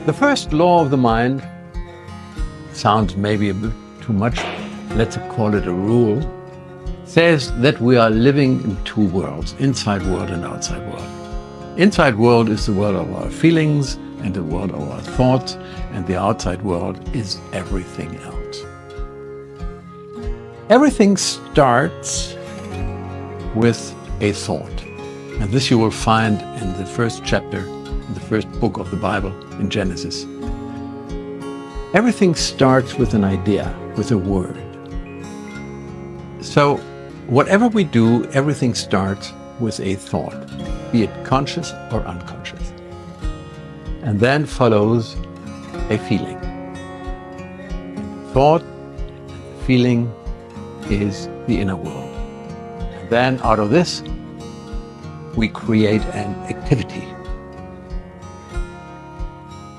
The first law of the mind sounds maybe a bit too much, let's call it a rule, says that we are living in two worlds, inside world and outside world. Inside world is the world of our feelings and the world of our thoughts, and the outside world is everything else. Everything starts with a thought, and this you will find in the first chapter, in the first book of the Bible, in Genesis. Everything starts with an idea, with a word. So whatever we do, everything starts with a thought, be it conscious or unconscious. And then follows a feeling. Thought, feeling is the inner world. And then out of this, we create an activity.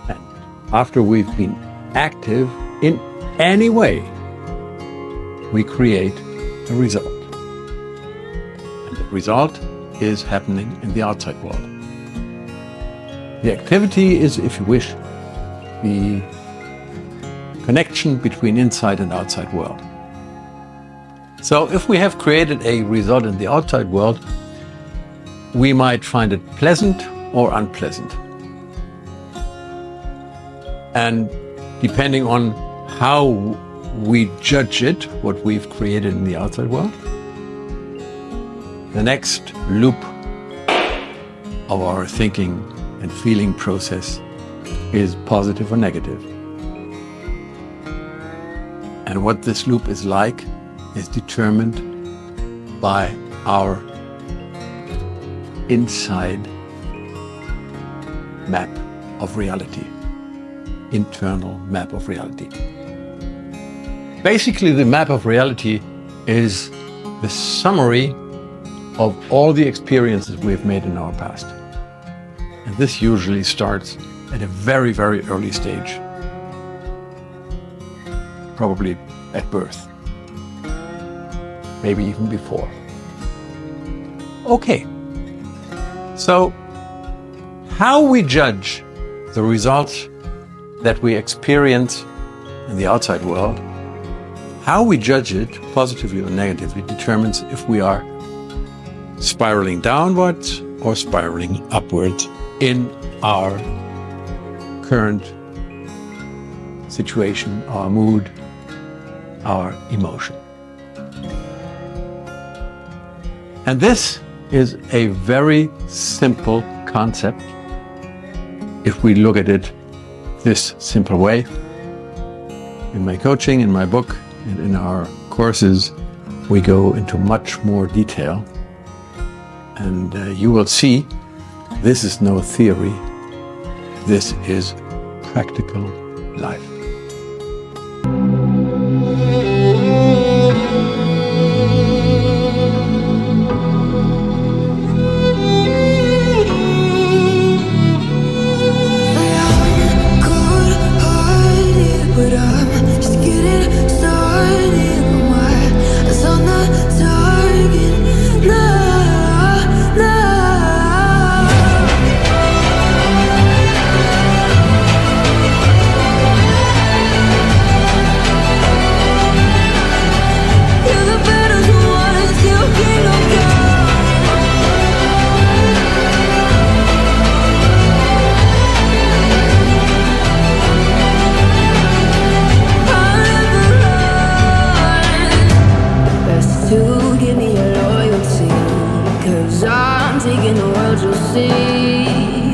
And after we've been active in any way, we create a result. And the result is happening in the outside world. The activity is, if you wish, the connection between inside and outside world. So if we have created a result in the outside world, we might find it pleasant or unpleasant. And depending on how we judge it, what we've created in the outside world, the next loop of our thinking and feeling process is positive or negative. And what this loop is like is determined by our inside map of reality, internal map of reality. Basically, the map of reality is the summary of all the experiences we've made in our past. And this usually starts at a very, very early stage, probably at birth, maybe even before. Okay, so how we judge the results that we experience in the outside world, how we judge it, positively or negatively, determines if we are spiraling downwards or spiraling upwards in our current situation, our mood, our emotion. And this is a very simple concept if we look at it this simple way. In my coaching, in my book, and in our courses, we go into much more detail. And you will see this is no theory, this is practical life.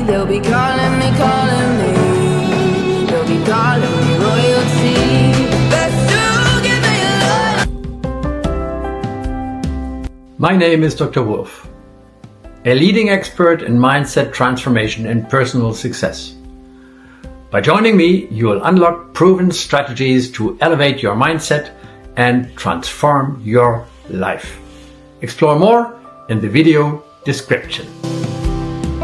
They'll be calling me royalty. Best to give me a life. My name is Dr. Wulf, a leading expert in mindset transformation and personal success. By joining me, you will unlock proven strategies to elevate your mindset and transform your life. Explore more in the video description.